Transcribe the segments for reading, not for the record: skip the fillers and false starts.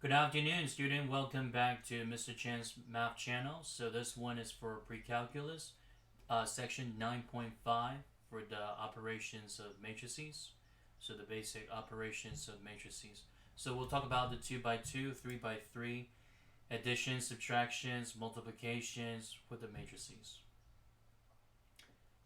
Good afternoon, student. Welcome back to Mr. Chen's math channel. So this one is for pre-calculus, section 9.5 for the operations of matrices. So the basic operations of matrices. So we'll talk about the 2 by 2, 3 by 3, additions, subtractions, multiplications with the matrices.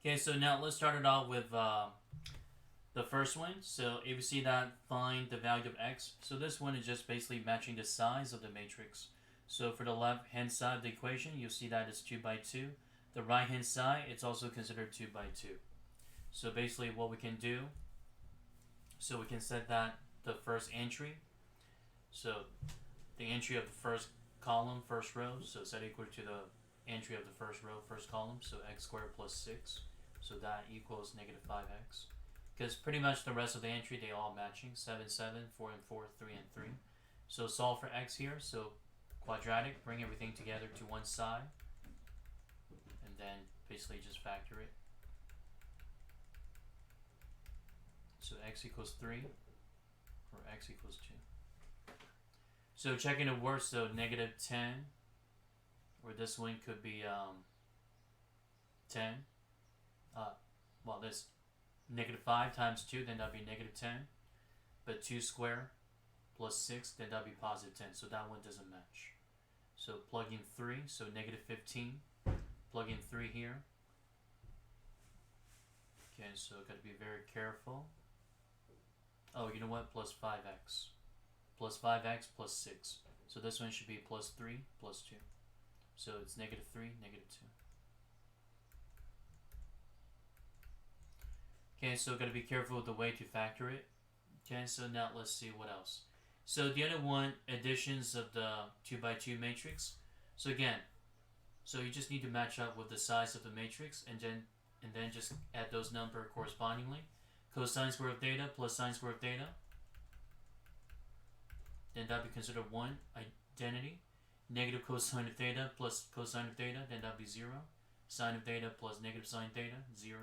Okay, so now let's start it off with the first one. So if you see that, find the value of x. So this one is just basically matching the size of the matrix. So for the left hand side of the equation, you'll see that it's 2 by 2. The right hand side, it's also considered 2 by 2. So basically what we can do, so we can set that the first entry. So the entry of the first column, first row, so set equal to the entry of the first row, first column. So x squared plus 6. So that equals negative 5x. Because pretty much the rest of the entry, they all matching. 7, 7, 4 and 4, 3 and 3. So solve for x here. So quadratic, bring everything together to one side. And then basically just factor it. So x equals 3 or x equals 2. So checking the worst, so negative 10, or this one could be 10. Well, this negative 5 times 2, then that'd be negative 10. But 2 squared plus 6, then that'd be positive 10. So that one doesn't match. So plug in 3, so negative 15. Plug in 3 here. Okay, so gotta be very careful. Oh, you know what? Plus 5x. Plus 5x plus 6. So this one should be plus 3 plus 2. So it's negative 3, negative 2. Okay, so gotta be careful with the way to factor it. Okay, so now let's see what else. So the other one, additions of the 2 by 2 matrix. So again, so you just need to match up with the size of the matrix and then just add those numbers correspondingly. Cosine square of theta plus sine square of theta. Then that would be considered one identity. Negative cosine of theta plus cosine of theta, then that would be 0. Sine of theta plus negative sine theta, 0.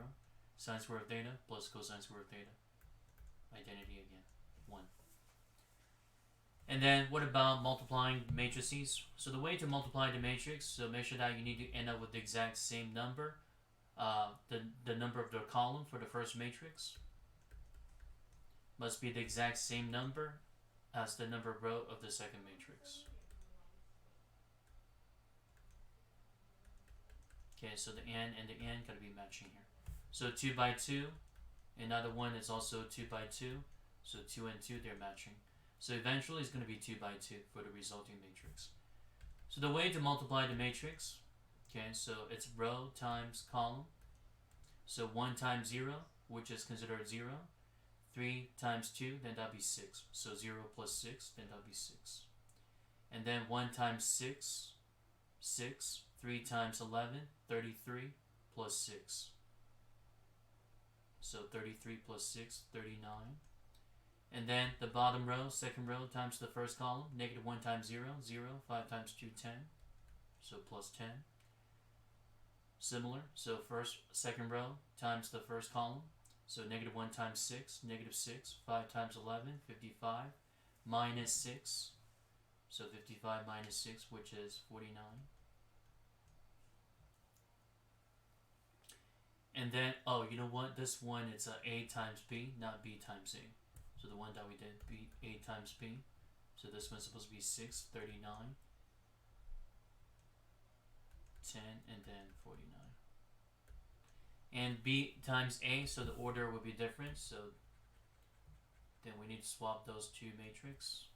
Sine square of theta plus cosine square of theta. Identity again, 1. And then what about multiplying matrices? So the way to multiply the matrix, so make sure that you need to end up with the exact same number. The number of the column for the first matrix must be the exact same number as the number of row of the second matrix. Okay, so the n and the n gotta be matching here. So 2 by 2, another one is also 2 by 2, so 2 and 2, they're matching. So eventually it's going to be 2 by 2 for the resulting matrix. So the way to multiply the matrix, okay, so it's row times column. So 1 times 0, which is considered 0. 3 times 2, then that'll be 6. So 0 plus 6, then that'll be 6. And then 1 times 6, 6. 3 times 11, 33 plus 6. So 33 plus 6, 39. And then the bottom row, second row times the first column. Negative 1 times 0, 0. 5 times 2, 10. So plus 10. Similar. So second row times the first column. So negative 1 times 6, negative 6. 5 times 11, 55. Minus 6. So 55 minus 6, which is 49. And then, oh, you know what? This one, it's A times B, not B times A. So the one that we did, A times B. So this one's supposed to be 6, 39, 10, and then 49. And B times A, so the order would be different. So then we need to swap those two matrix.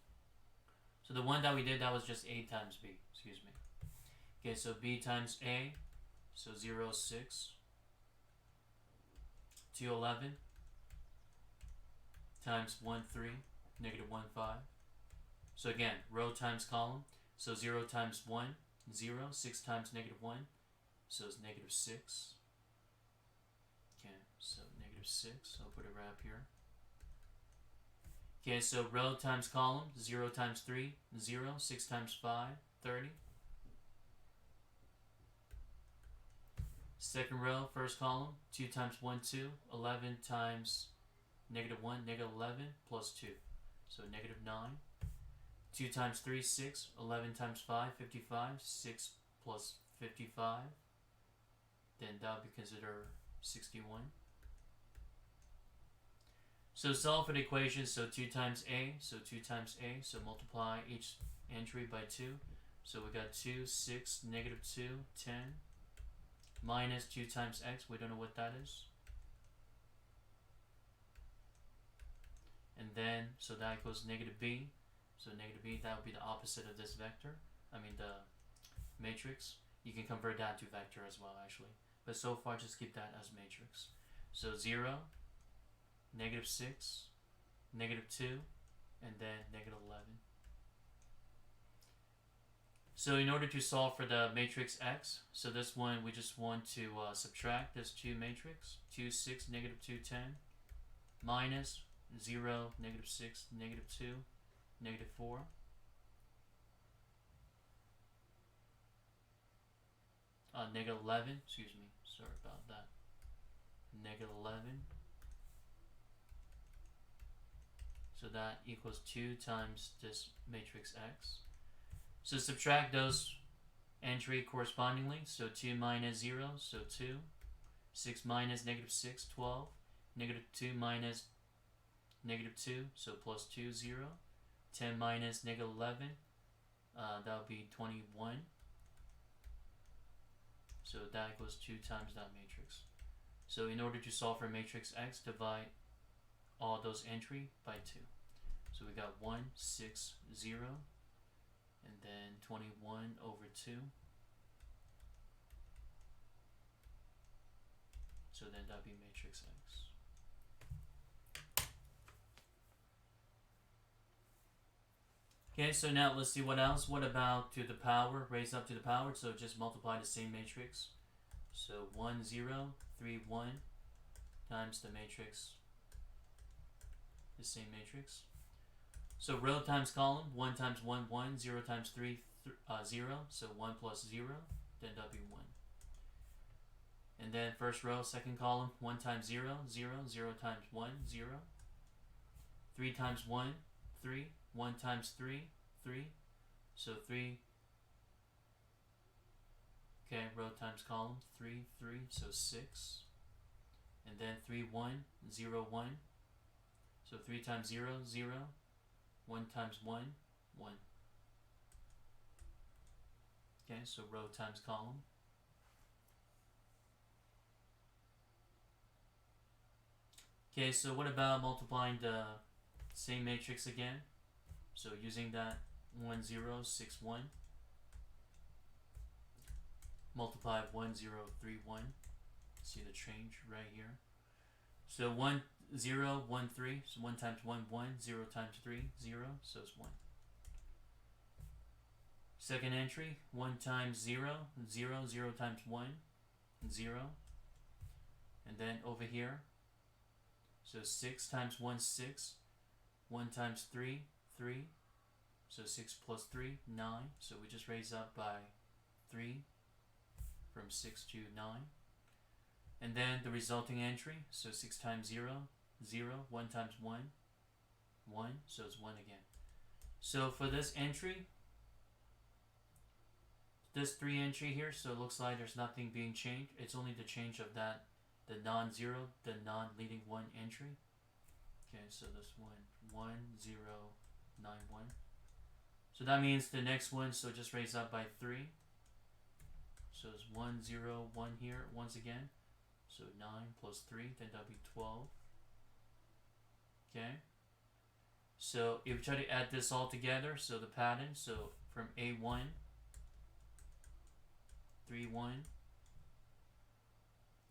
So the one that we did, that was just A times B, excuse me. Okay, so B times A, so 0, 6. 2, 11 times 1, 3, negative 1, 5. So again, row times column. So 0 times 1, 0. 6 times negative 1. So it's negative 6. Okay, so negative 6. I'll put it right up here. Okay, so row times column. 0 times 3, 0. 6 times 5, 30. Second row, first column, 2 times 1, 2, 11 times negative 1, negative 11, plus 2. So negative 9. 2 times 3, 6. 11 times 5, 55. 6 plus 55. Then that would be considered 61. So solve for the equation. So 2 times a. So 2 times a. So multiply each entry by 2. So we got 2, 6, negative 2, 10. Minus 2 times x. We don't know what that is. And then, so that equals negative b. So negative b, that would be the opposite of this vector. I mean the matrix. You can convert that to vector as well, actually. But so far, just keep that as matrix. So 0, negative 6, negative 2, and then negative 11. So in order to solve for the matrix x, so this one we just want to subtract this 2 matrix. 2, 6, negative 2, 10, minus 0, negative 6, negative 2, negative 4. Negative 11, excuse me, sorry about that. Negative 11. So that equals 2 times this matrix x. So subtract those entry correspondingly. So 2 minus 0, so 2. 6 minus negative 6, 12. Negative 2 minus negative 2, so plus 2, 0. 10 minus negative 11, that would be 21. So that equals 2 times that matrix. So in order to solve for matrix x, divide all those entry by 2. So we got 1, 6, 0, and then 21 over 2. So then that would be matrix x. Okay, so now let's see what else. What about to the power, raised up to the power? So just multiply the same matrix. So 1, 0, 3, 1 times the matrix, the same matrix. So row times column, 1 times 1, 1, 0 times 3, 0. So 1 plus 0, then that'll be 1. And then first row, second column, 1 times 0, 0, 0 times 1, 0. 3 times 1, 3. 1 times 3, 3. So 3. Okay, row times column, 3, 3. So 6. And then 3, 1, 0, 1. So 3 times 0, 0. 1 times 1, 1. Okay, so row times column. Okay, so what about multiplying the same matrix again? So using that 1, 0, 6, 1. Multiply 1, 0, 3, 1. See the change right here. So 1, 0, 1, 3. So 1 times 1, 1. 0 times 3, 0. So it's 1. Second entry, 1 times 0, 0. 0 times 1, 0. And then over here, so 6 times 1, 6. 1 times 3, 3. So 6 plus 3, 9. So we just raise up by 3 from 6 to 9. And then the resulting entry, so 6 times 0, 0. 1 times 1, 1. So it's 1 again. So for this entry, this 3 entry here, so it looks like there's nothing being changed. It's only the change of that, the non-zero, the non-leading 1 entry. Okay, so this one, 1, 0, 9, 1. So that means the next one, so just raise up by 3. So it's 1, 0, 1 here once again. So 9 plus 3, then that'll be 12. Okay. So if we try to add this all together, so the pattern, so from A1, 3, 1.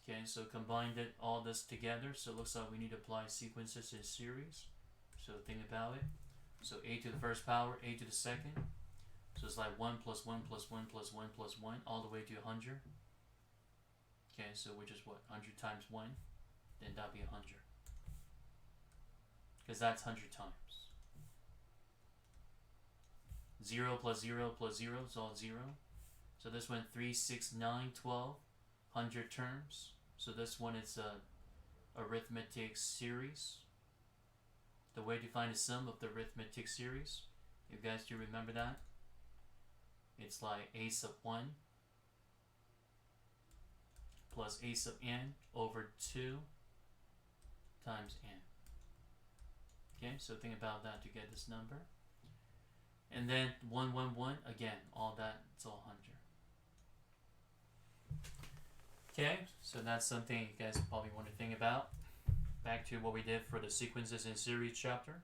Okay, so combined it all this together, so it looks like we need to apply sequences in series. So think about it. So a to the first power, a to the second. So it's like 1 plus 1 plus 1 plus 1 plus 1 all the way to 100. Okay, so which is what? 100 times 1. Then that'd be 100. Because that's 100 times. 0 plus 0 plus 0 is all 0. So this one, 3, 6, 9, 12. 100 terms. So this one is a arithmetic series. The way to find the sum of the arithmetic series, You guys do remember that? It's like a sub 1 plus a sub n over 2 times n. Okay, so think about that to get this number. And then 1, 1, 1, again, all that, it's all 100. Okay, so that's something you guys probably want to think about. Back to what we did for the sequences in series chapter.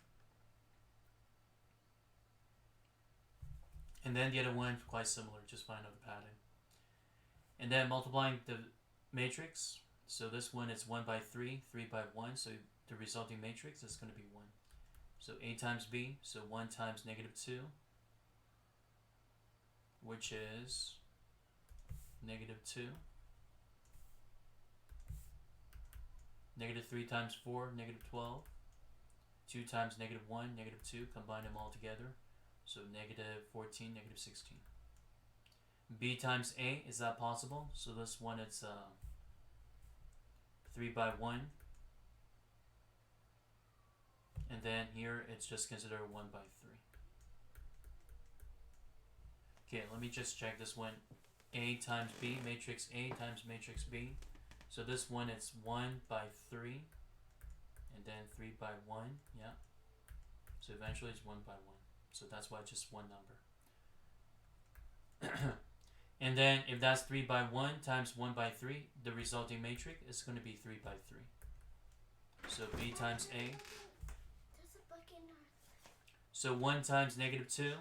And then the other one, quite similar, just find out the pattern. And then multiplying the matrix. So this one is 1 by 3, 3 by 1, so the resulting matrix is going to be 1. So A times B, so 1 times negative 2, which is negative 2. Negative 3 times 4, negative 12. 2 times negative 1, negative 2. Combine them all together. So negative 14, negative 16. B times A, is that possible? So this one, it's 3 by 1. And then here, it's just considered 1 by 3. Okay, let me just check this one. A times B, matrix A times matrix B. So this one, it's 1 by 3. And then 3 by 1, yeah. So eventually it's 1 by 1. So that's why it's just one number. And then if that's 3 by 1 times 1 by 3, the resulting matrix is going to be 3 by 3. So B times A. So 1 times negative 2.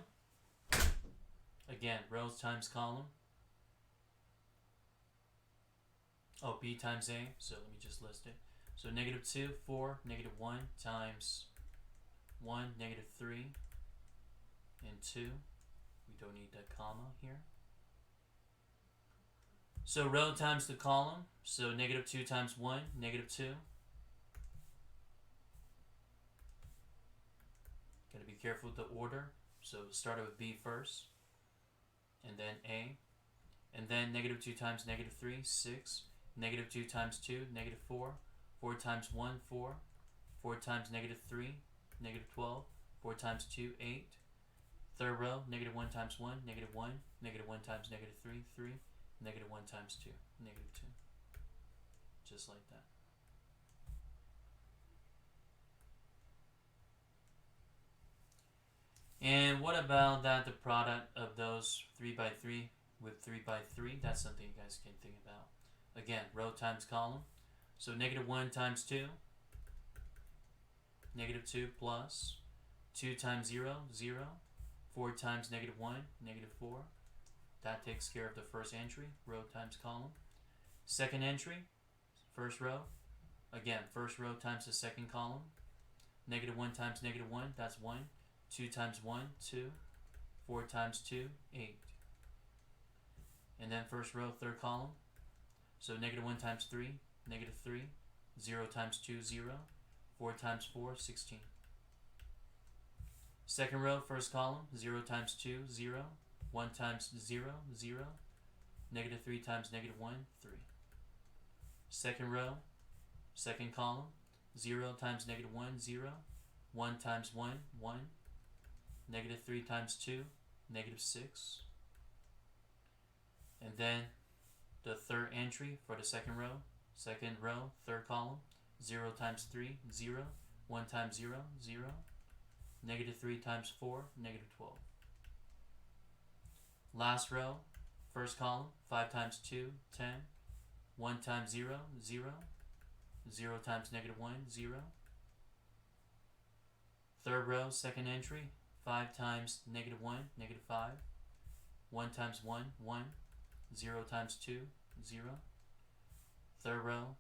Again, rows times column. Oh, B times A. So let me just list it. So negative 2, 4, negative 1 times 1, negative 3, and 2. We don't need that comma here. So row times the column. So negative 2 times 1, negative 2. Gotta be careful with the order. So start with B first. And then A. And then negative 2 times negative 3, 6. Negative 2 times 2, negative 4. 4 times 1, 4. 4 times negative 3, negative 12. 4 times 2, 8. Third row, negative 1 times 1, negative 1. Negative 1 times negative 3, 3. Negative 1 times 2, negative 2. Just like that. And what about that, the product of those 3 by 3 with 3 by 3? That's something you guys can think about. Again, row times column. So negative 1 times 2. Negative 2 plus 2 times 0, 0. 4 times negative 1, negative 4. That takes care of the first entry, row times column. Second entry, first row. Again, first row times the second column. Negative 1 times negative 1, that's 1. 2 times 1, 2. 4 times 2, 8. And then first row, third column. So negative 1 times 3, negative 3. 0 times 2, 0. 4 times 4, 16. Second row, first column. 0 times 2, 0. 1 times 0, 0. Negative 3 times negative 1, 3. Second row, second column. 0 times negative 1, 0. 1 times 1, 1. Negative 3 times 2, negative 6. And then the third entry for the second row, third column. 0 times 3, 0. 1 times 0, 0. Negative 3 times 4, negative 12. Last row, first column, 5 times 2, 10. 1 times 0, 0. 0 times negative 1, 0. Third row, second entry, 5 times negative 1, negative 5. 1 times 1, 1. 0 times 2, 0. Third row,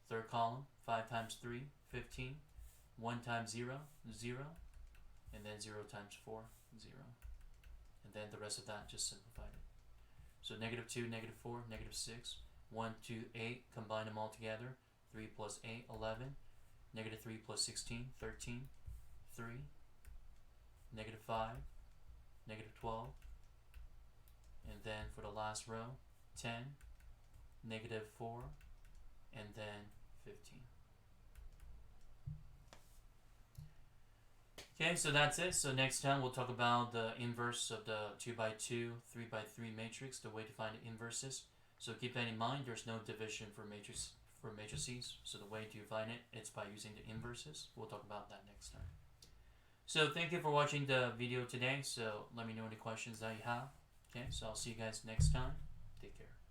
third column, 5 times 3, 15. 1 times 0, 0. And then 0 times 4, 0. And then the rest of that, just simplified it. So negative 2, negative 4, negative 6. 1, 2, 8. Combine them all together. 3 plus 8, 11. Negative 3 plus 16, 13. 3. Negative 5. Negative 12. And then for the last row, 10. Negative 4. And then 15. Okay, so that's it. So next time we'll talk about the inverse of the 2x2, 3x3 matrix, the way to find the inverses. So keep that in mind. There's no division for matrices. So the way to find it, it's by using the inverses. We'll talk about that next time. So thank you for watching the video today. So let me know any questions that you have. Okay, so I'll see you guys next time. Take care.